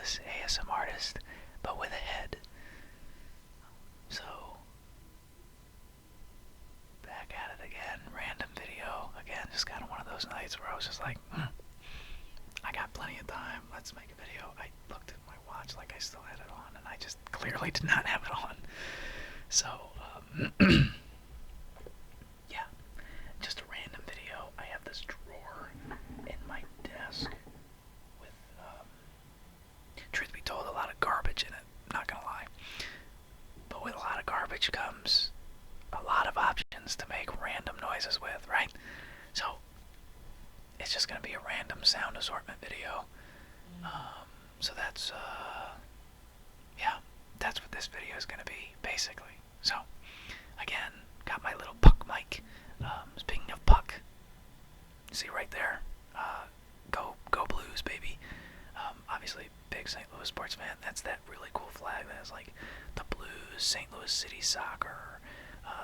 this ASM artist, but with a head. So, back at it again, random video. Again, just kind of one of those nights where I was just like, I got plenty of time, let's make a video. I looked at my watch like I still had it on, and I just clearly did not have it on. So, yeah, just a random video. I have this drawer in my desk with, truth be told, a lot of garbage in it, not gonna lie. But with a lot of garbage comes a lot of options to make random noises with, right? So, it's just gonna be a random sound assortment video. So that's, yeah, that's what this video is gonna be, basically. So, again, got my little puck mic. Speaking of puck, see right there, go Blues, baby. Obviously, big St. Louis sports fan. That's that really cool flag that has like the Blues, St. Louis City Soccer,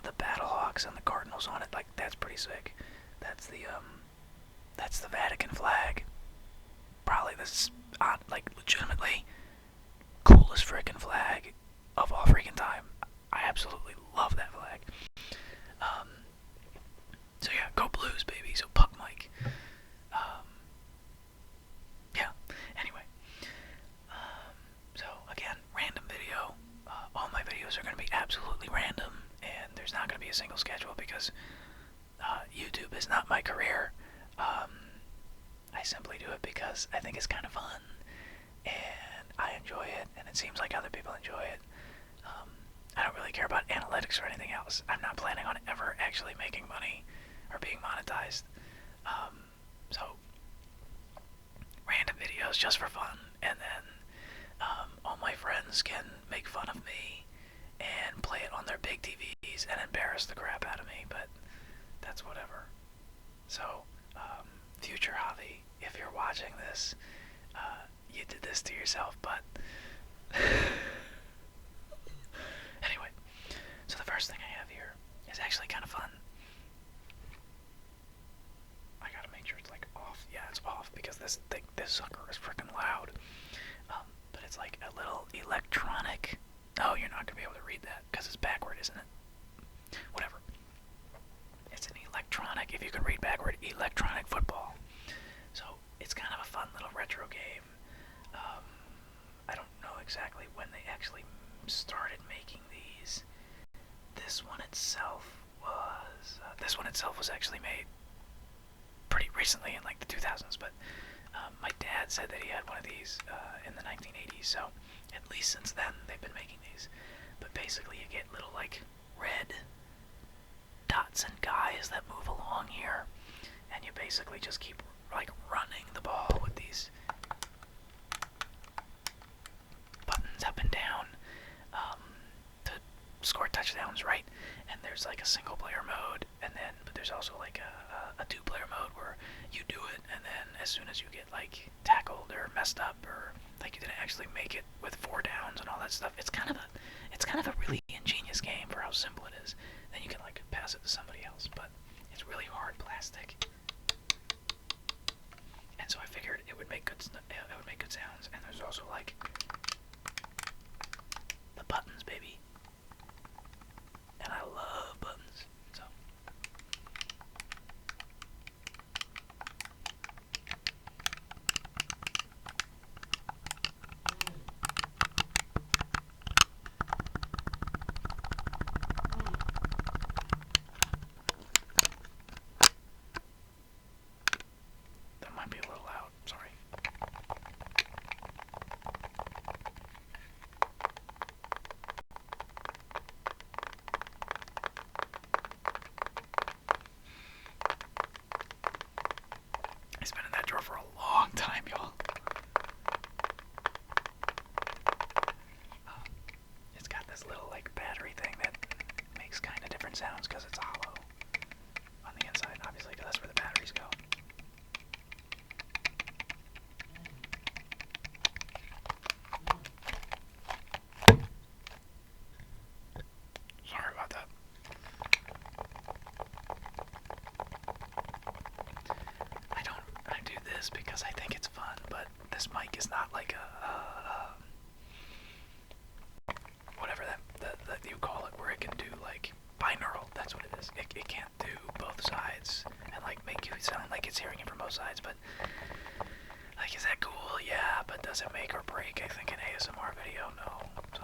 the Battlehawks, and the Cardinals on it. Like, that's pretty sick. That's the Vatican flag. Probably this, like, legitimately coolest freaking flag of all freaking time. I absolutely love that flag. So yeah, go Blues, baby. So puck Mike. Yeah. Anyway. So again, random video. All my videos are going to be absolutely random, and there's not going to be a single schedule because YouTube is not my career. I simply do it because I think it's kind of fun, and I enjoy it, and it seems like other people enjoy it. I don't really care about analytics or anything else. I'm not planning on ever actually making money or being monetized. So, random videos just for fun, and then all my friends can make fun of me and play it on their big TVs and embarrass the crap out of me, but that's whatever. So, future Javi, if you're watching this, you did this to yourself, but anyway, so the first thing I have here is actually kind of fun. I gotta make sure it's like off. Yeah, it's off because this sucker is freaking loud. But it's like a little electronic. Oh, you're not gonna be able to read that because it's backward, isn't it? Whatever. It's an electronic, if you can read backward, electronic football. So it's kind of a fun little retro game. I don't know exactly when they actually started making these. This one itself was actually made pretty recently in like the 2000s, but my dad said that he had one of these in the 1980s, so at least since then they've been making these. But basically you get little like red dots and guys that move along here, and you basically just keep like running the ball with these buttons up and down to score touchdowns, right? And there's like a single player mode, but there's also like a two-player mode where you do it, and then as soon as you get like tackled or messed up or like you didn't actually make it with 4 downs and all that stuff, it's kind of a really ingenious game for how simple it is. Then you can like pass it to somebody else, but it's really hard plastic. And so I figured it would make good sounds. And there's also like the buttons, baby. And I love buttons. So that might be a little loud. Sorry. this because I think it's fun, but this mic is not like whatever that you call it, where it can do like binaural. That's what it is. It can't do both sides and like make you sound like it's hearing it from both sides. But like, is that cool? Yeah. But does it make or break? I think an ASMR video, no. So.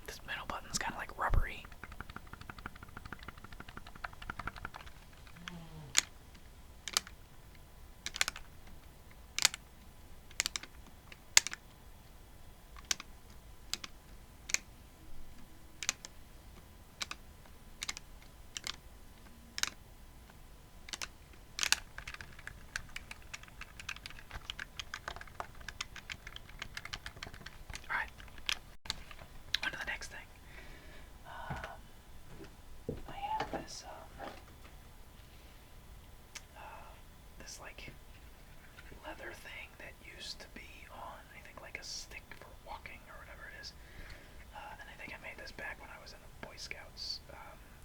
This middle button's kind of like rubbery. Alright, on to the next thing. I have this, this like leather thing that used to be on, I think, like a stick for walking or whatever it is. And I think I made this back when I was in the Boy Scouts.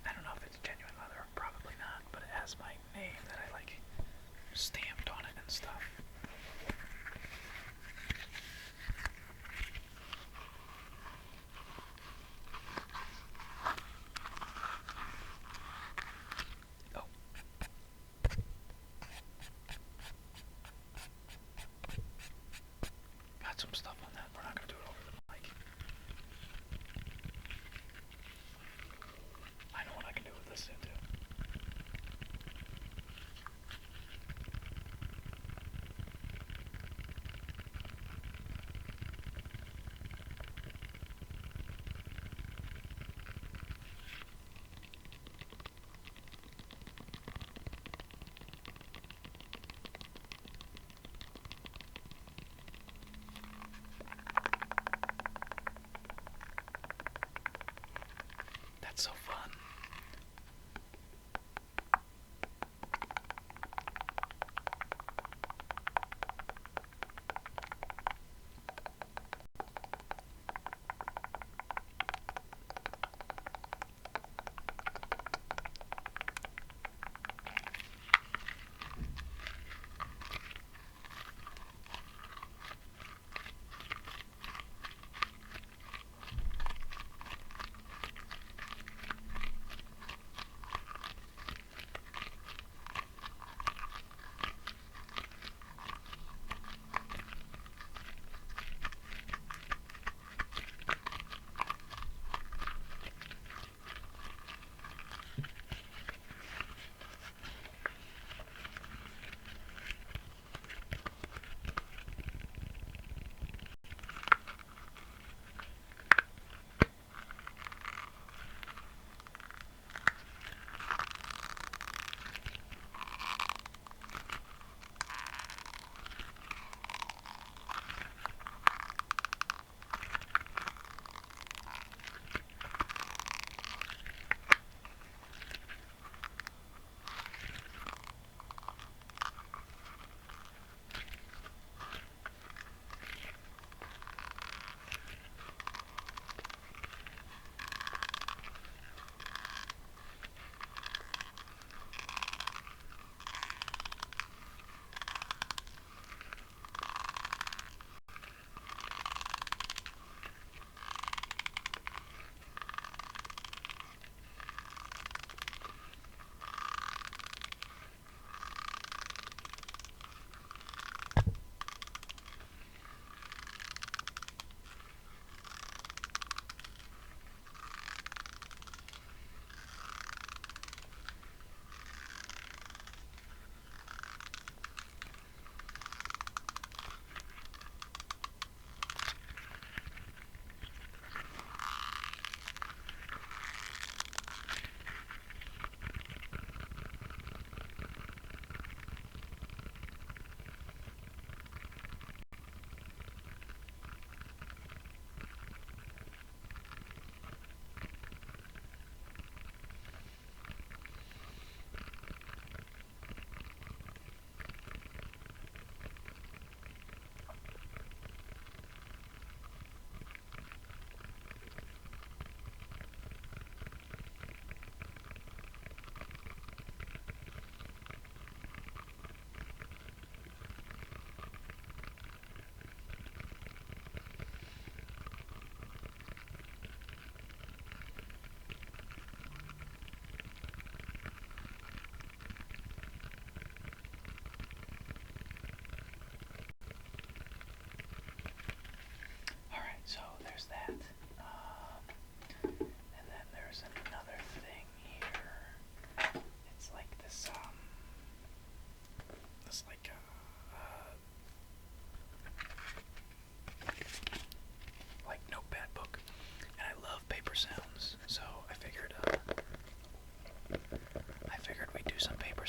I don't know if it's genuine leather, probably not, but it has my name that I like stamped on it and stuff. Oh. Got some stuff on that. We're not gonna do it over the mic. I know what I can do with this thing too.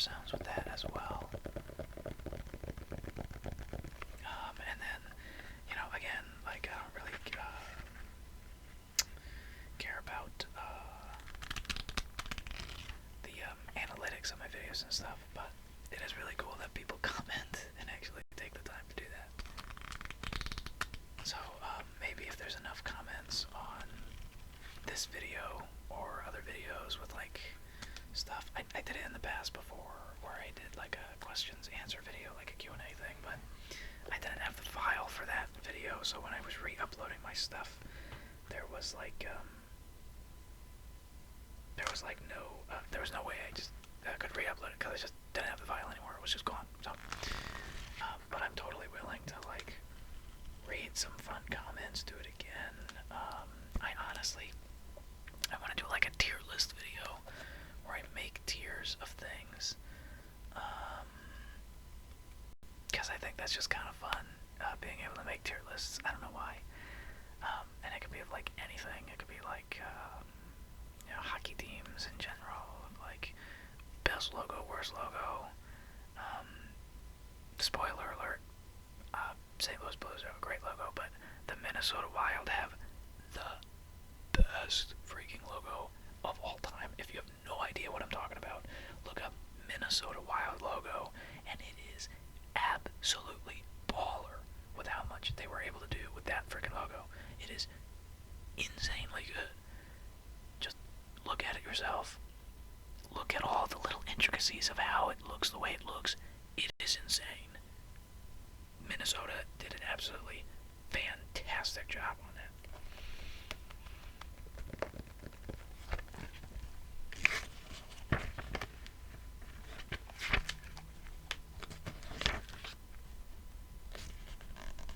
sounds with that as well. And then, again, like I don't really care about the analytics of my videos and stuff, but it is really cool that people comment and actually take the time to do that. So maybe if there's enough comments on this video or other videos with like stuff, I did it in the past before where I did like a questions answer video, like a Q&A thing, but I didn't have the file for that video, so when I was re-uploading my stuff, there was no way I could re-upload it because I just didn't have the file anymore. It was just gone. So, but I'm totally willing to like read some fun comments, do it again. I want to do like a tier list video where I make tiers of things. Because I think that's just kind of fun, being able to make tier lists. I don't know why. And it could be of like anything. It could be like hockey teams in general, like best logo, worst logo. Spoiler alert, St. Louis Blues have a great logo, but the Minnesota Wild have the best freaking logo of all time. If you have no idea what I'm talking about, look up Minnesota Wild logo, and it is absolutely baller with how much they were able to do with that freaking logo. It is insanely good. Just look at it yourself. Look at all the little intricacies of how it looks the way it looks. It is insane. Minnesota did an absolutely fantastic job on that.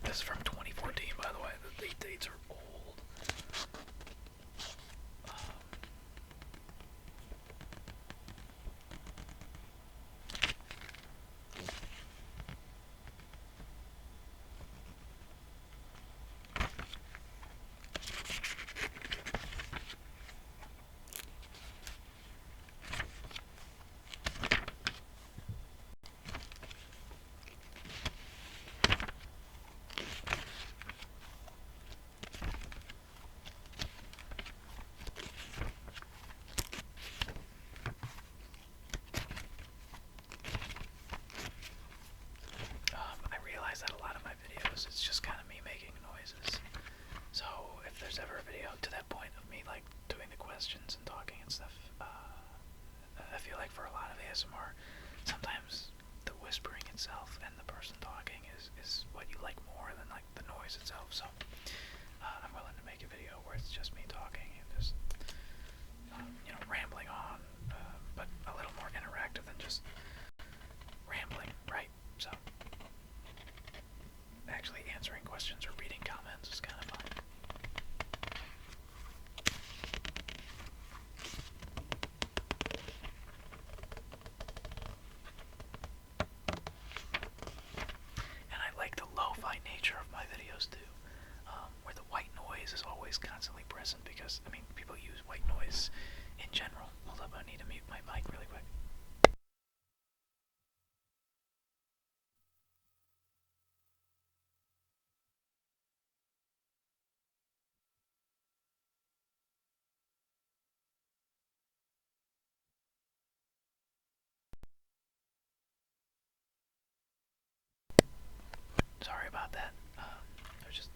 This is from 2014, by the way. The dates are old. It's just kind of me making noises. So if there's ever a video to that point of me like doing the questions and talking and stuff, I feel like for a lot of ASMR, sometimes the whispering itself and the person talking is what you like more than like the noise itself. So I'm willing to make a video where it's just me talking and just rambling on, but a little more interactive than just rambling, right? So actually answering questions or reading comments is kind of fun. And I like the lo-fi nature of my videos too, where the white noise is always constantly present because, I mean, people use white noise in general. Hold up, I need to mute my mic really quick. Sorry about that. There's just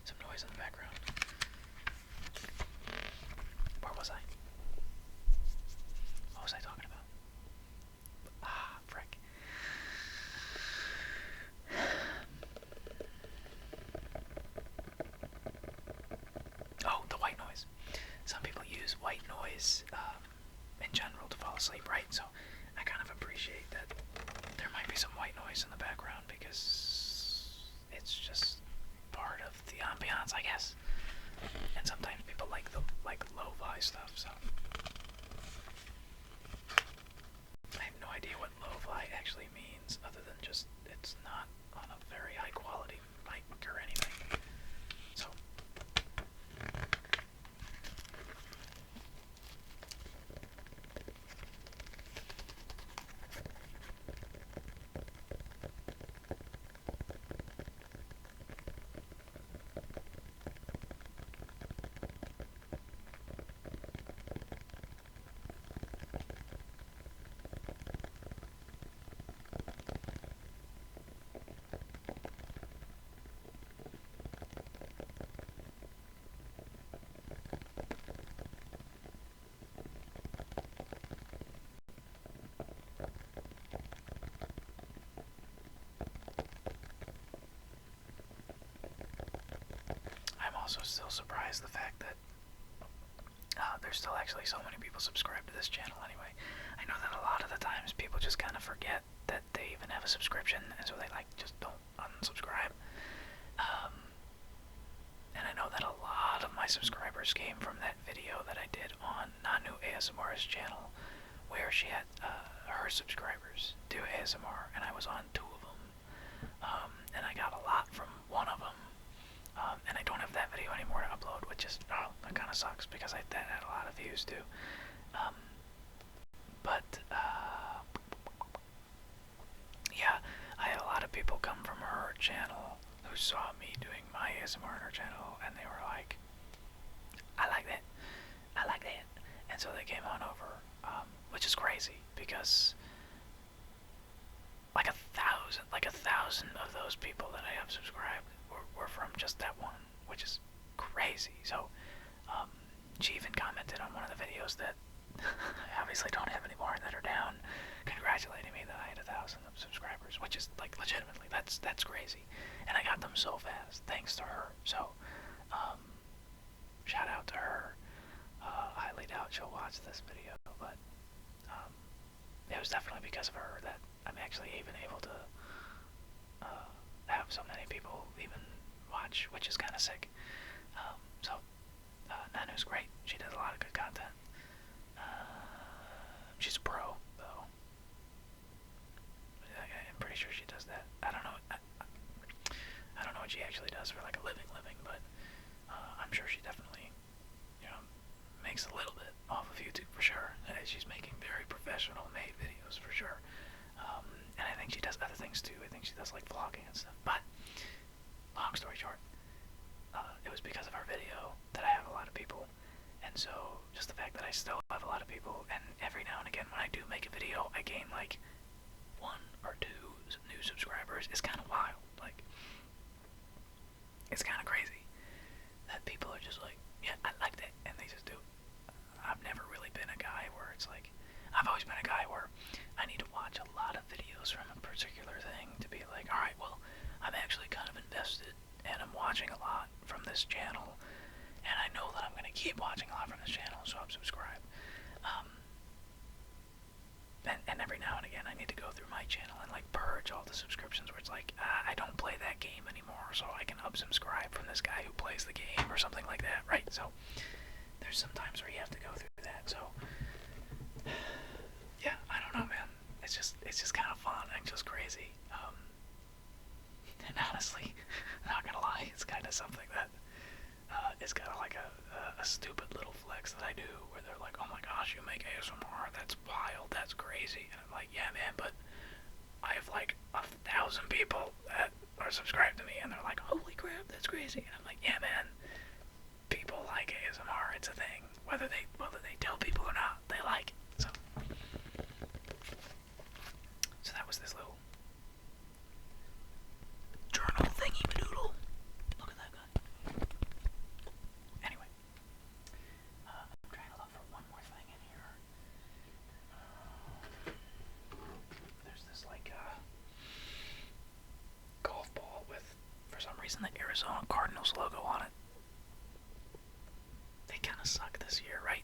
some noise in the background. Where was I? What was I talking about? Ah, frick. Oh, the white noise. Some people use white noise in general to fall asleep, right? So I kind of appreciate that there might be some white noise in the background because it's just part of the ambiance, I guess. And sometimes people like the lo-fi stuff, so I have no idea what lo-fi actually means other than just it's not on a very high quality mic or anything. So also still surprised the fact that there's still actually so many people subscribed to this channel anyway. I know that a lot of the times people just kind of forget that they even have a subscription, and so they like just don't unsubscribe. And I know that a lot of my subscribers came from that video that I did on Nanu ASMR's channel, where she had her subscribers do ASMR, and I was on 2 of them. And I got a lot from one of them. And I don't have that video anymore to upload, which is, that kind of sucks, because that had a lot of views too. Yeah, I had a lot of people come from her channel who saw me doing my ASMR on her channel, and they were like, I like that, and so they came on over, which is crazy, because like a thousand of those people that I have subscribed were from just that one, which is crazy. So, she even commented on one of the videos that I obviously don't have anymore and that are down, congratulating me that I had 1,000 subscribers, which is like legitimately, that's crazy. And I got them so fast, thanks to her. So, shout out to her. I highly doubt she'll watch this video, but it was definitely because of her that I'm actually even able to have so many people even watch, which is kind of sick. Nanu's great. She does a lot of good content. She's a pro, though. I'm pretty sure she does that. I don't know. I don't know what she actually does for like a living, but I'm sure she definitely, makes a little bit off of YouTube for sure. She's making very professional made videos for sure. And I think she does other things too. I think she does like vlogging and stuff. But long story short, it was because of our video that I have a lot of people. And so just the fact that I still have a lot of people, and every now and again when I do make a video, I gain like 1 or 2 new subscribers, is kind of wild. Like, it's kind of crazy that people are just like, yeah, I like that, and they just do. I've never really been a guy where it's like, I've always been a guy where I need to watch a lot of videos from a particular thing to be like, alright, well, I'm actually kind of invested, and I'm watching a lot from this channel, and I know that I'm going to keep watching a lot from this channel, so I'm subscribed. And every now and again, I need to go through my channel and like purge all the subscriptions where it's like, I don't play that game anymore, so I can unsubscribe from this guy who plays the game, or something like that, right? So there's some times where you have to go through that. So yeah, I don't know, man. It's just kind of fun and just crazy. And honestly, not gonna lie, it's kind of something that is kind of like a stupid little flex that I do, where they're like, oh my gosh, you make ASMR, that's wild, that's crazy. And I'm like, yeah, man, but I have like 1,000 people that are subscribed to me, and they're like, holy crap, that's crazy. And I'm like, yeah, man, people like ASMR, it's a thing. Whether they tell people or not, they like it. So that was this little journal thingy madoodle. Look at that guy. Anyway, I'm trying to look for one more thing in here. There's this like golf ball with, for some reason, the Arizona Cardinals logo on it. They kind of suck this year, right?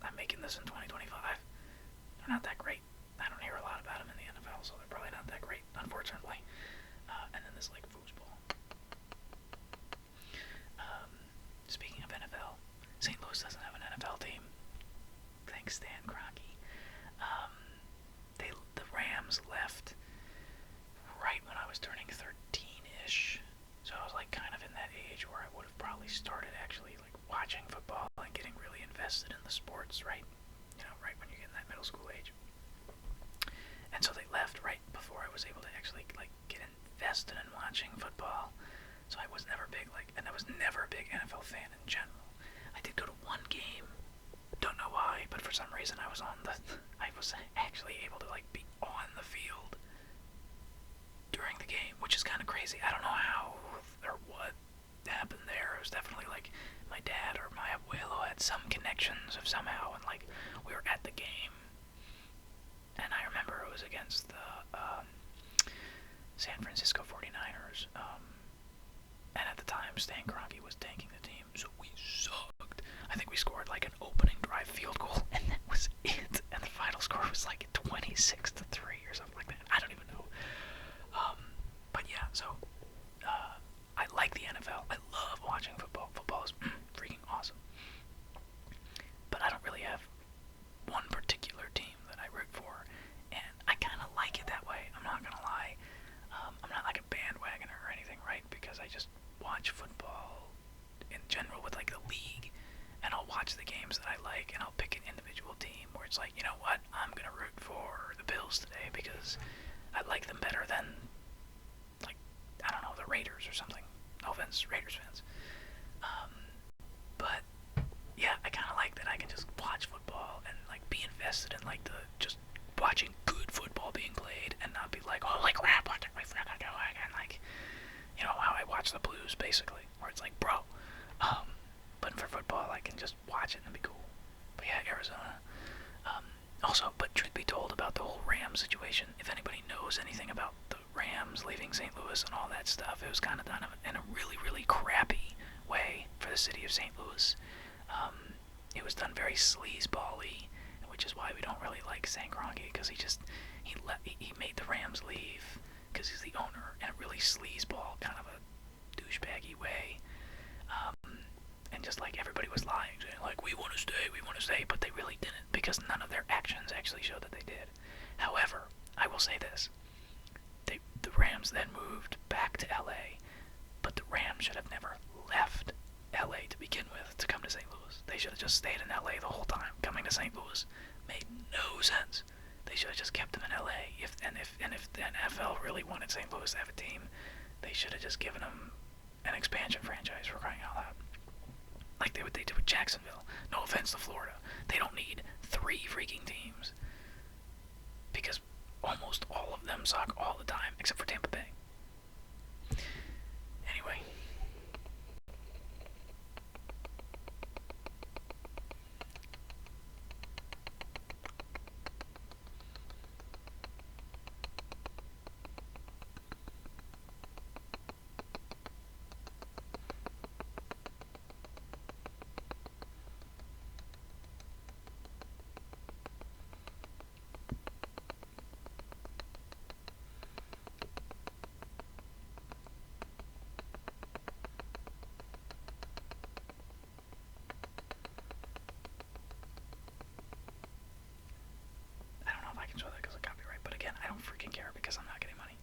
I'm making this in 2025. They're not that great. I don't hear a lot about them in the NFL, so they're probably not that great, unfortunately. And then this like foosball. Speaking of NFL, St. Louis doesn't have an NFL team. Thanks, Stan Kroenke. The Rams left right when I was turning 13-ish. So I was like kind of in that age where I would have probably started actually like watching football and getting really invested in the sports, right? Right when you get in that middle school age. And so they left right before I was able to actually like get invested in watching football. So I was never big and I was never a big NFL fan in general. I did go to one game, don't know why, but for some reason I was actually able to like be on the field during the game, which is kind of crazy. I don't know how or what happened there. It was definitely like my dad or my abuelo had some connections of somehow, and like we were at the game, and I remember it was against the San Francisco 49ers, and at the time Stan Kroenke was tanking the team, so we sucked. I think we scored like an opening drive field goal, and that was it. And the final score was like 26-3 or something like that. I don't even know. But yeah, so I like the NFL. I love watching football. Football is freaking awesome. But I don't really have one particular team that I root for, and I kind of like it that way. I'm not gonna lie. I'm not like a bandwagoner or anything, right? Because I just watch football in general with like the league, and I'll watch the games that I like, and I'll pick an individual team where it's like, you know what, I'm gonna root for the Bills today because I like them better than, like, I don't know, the Raiders or something. No offense, Raiders fans. But yeah, I kind of like that I can just watch football and like be invested in like the just watching good football being played and not be like, holy crap, what did we freaking go again? Like, you know how I watch the Blues basically, where it's like, bro. But for football, I can just watch it and be cool. But yeah, Arizona. Also, but truth be told about the whole Rams situation, if anybody knows anything about the Rams leaving St. Louis and all that stuff, it was kind of done in a really, really crappy way for the city of St. Louis. It was done very sleazeball-y, which is why we don't really like Stan Kroenke, because he made the Rams leave because he's the owner in a really sleazeball kind of a douchebaggy way. And just like everybody was lying, saying like, we want to stay, but they really didn't, because none of their actions actually showed that they did. However, I will say this. The Rams then moved back to LA, but the Rams should have never left LA to begin with to come to St. Louis. They should have just stayed in LA the whole time. Coming to St. Louis made no sense. They should have just kept them in LA. If the NFL really wanted St. Louis to have a team, they should have just given them an expansion franchise, for crying out loud. Like they did with Jacksonville. No offense to Florida. They don't need 3 freaking teams. Because almost all of them suck all the time, except for Tampa Bay. Anyway. Show that because of copyright, but again, I don't freaking care because I'm not getting money.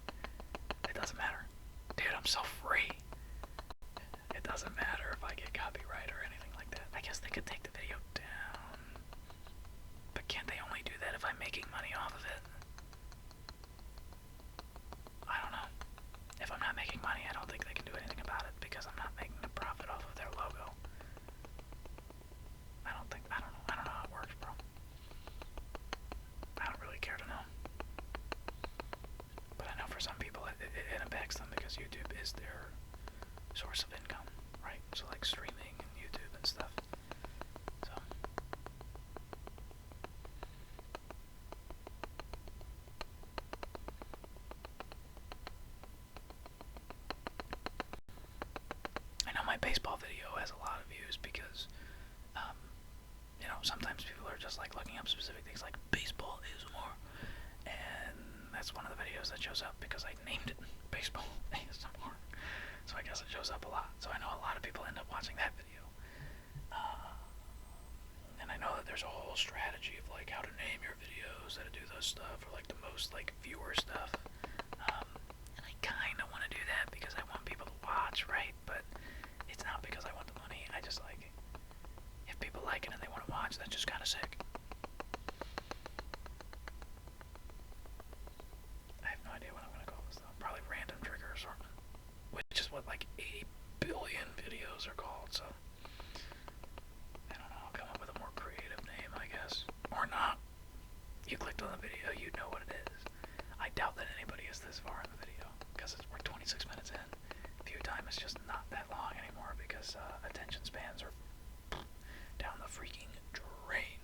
It doesn't matter. Dude, I'm so free. It doesn't matter if I get copyright or anything like that. I guess they could take the video down. But can't they only do that if I'm making money off of it? I don't know. If I'm not making money, I don't think they can do anything about it because I'm not making a profit off of their logo. I don't know how it works, bro. I don't really care to know. But I know for some people it impacts them because YouTube is their source of income, right? So like streaming and YouTube and stuff. So I know my baseball video has a lot of views because you know, sometimes people are just like looking up specific things like baseball ASMR, and that's one of the videos that shows up because I named it baseball ASMR. So I guess it shows up a lot. So I know a lot of people end up watching that video. And I know that there's a whole strategy of like how to name your videos, how to do those stuff, or like the most like viewer stuff. And I kind of want to do that because I want people to watch, right? But it's not because I want the money. I just like, if people like it and they want to watch, that's just kind of sick. I have no idea what I'm going to call this though. Probably random trigger assortment. Which is what like 80 billion videos are called, so I don't know, I'll come up with a more creative name, I guess. Or not. You clicked on the video, you know what it is. I doubt that anybody is this far in the video, because we're 26 minutes in. View time is just not that long anymore because attention spans are down the freaking drain.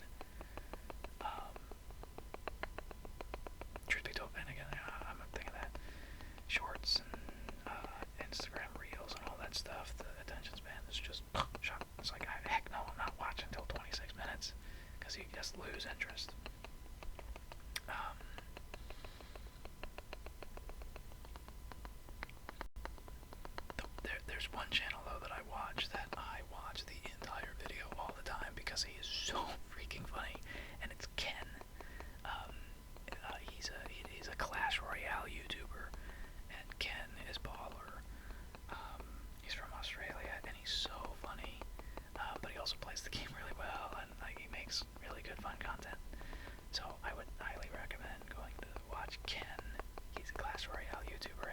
Truth be told, and again, I'm thinking that shorts and Instagram reels and all that stuff, the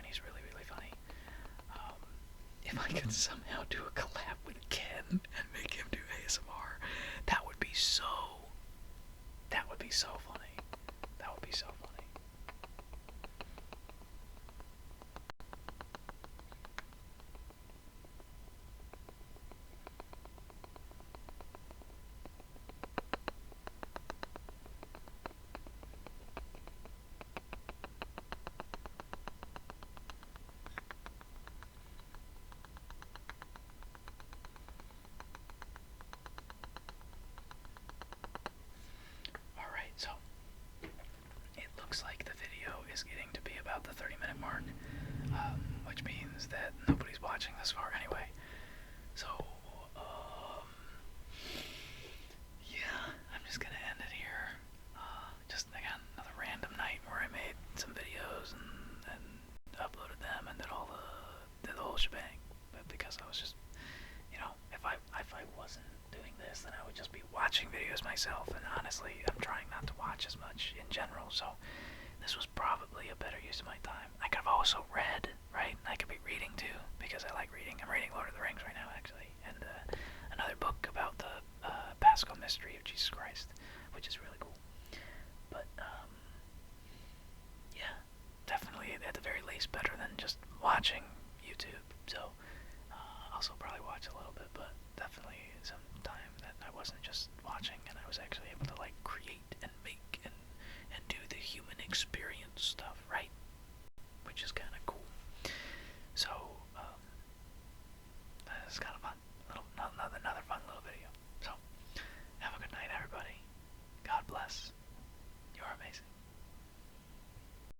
He's really, really funny. If I could somehow do a collab with Ken and make him do ASMR, that would be so. That would be so funny. That would be so funny. Alright, so it looks like the video is getting to be about the 30-minute mark, which means that nobody's watching this far anyway. So, yeah, I'm just gonna end it here. Just again, another random night where I made some videos and uploaded them and did the whole shebang. But because I was just, if I wasn't doing this, then I would just be watching videos myself. And honestly, I'm trying not to watch as much in general. So this was probably a better use of my time. I could have also read, right? I could be reading too because I like reading. I'm reading Lord of the Rings right now, actually, and another book about the Paschal mystery of Jesus Christ, which is really cool. But yeah, definitely at the very least better than just watching YouTube. So also probably watch a little bit, but definitely some time that I wasn't just